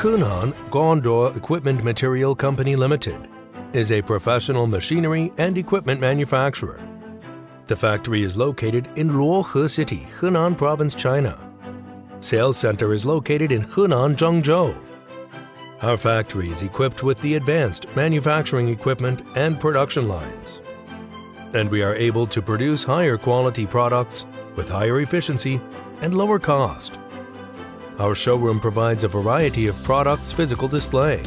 Hunan Gondor Equipment Material Company Limited is a professional machinery and equipment manufacturer. The factory is located in Luohe City, Henan Province, China. Sales center is located in Henan, Zhengzhou. Our factory is equipped with the advanced manufacturing equipment and production lines. And we are able to produce higher quality products with higher efficiency and lower cost. Our showroom provides a variety of products physical display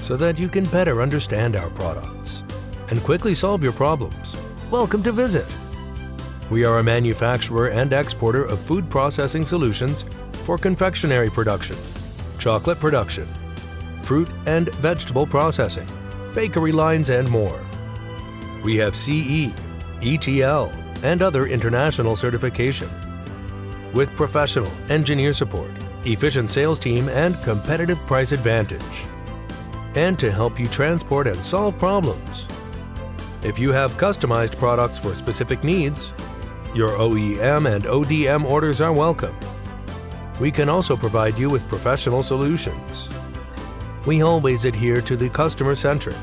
so that you can better understand our products and quickly solve your problems. Welcome to visit. We are a manufacturer and exporter of food processing solutions for confectionery production, chocolate production, fruit and vegetable processing, bakery lines, and more. We have CE, ETL, and other international certification. With professional engineer support, efficient sales team, and competitive price advantage. And to help you transport and solve problems. If you have customized products for specific needs, your OEM and ODM orders are welcome. We can also provide you with professional solutions. We always adhere to the customer-centric,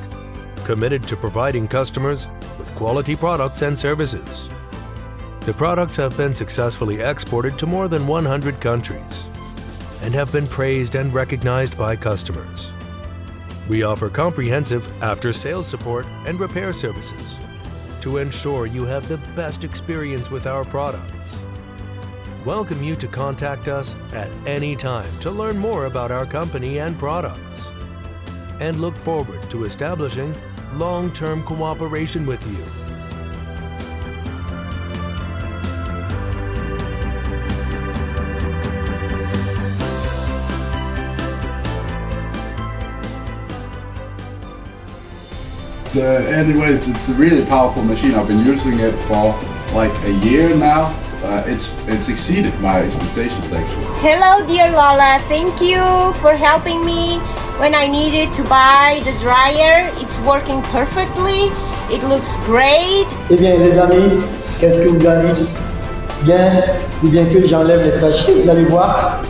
committed to providing customers with quality products and services. The products have been successfully exported to more than 100 countries and have been praised and recognized by customers. We offer comprehensive after-sales support and repair services to ensure you have the best experience with our products. Welcome you to contact us at any time to learn more about our company and products, and look forward to establishing long-term cooperation with you. Anyways, it's a really powerful machine. I've been using it for like a year now. It's exceeded my expectations actually. Hello dear Lola, thank you for helping me when I needed to buy the dryer. It's working perfectly. It looks great. Eh bien les amis, qu'est-ce que vous en dites? Bien, ou bien que j'enlève les sachets, vous allez voir.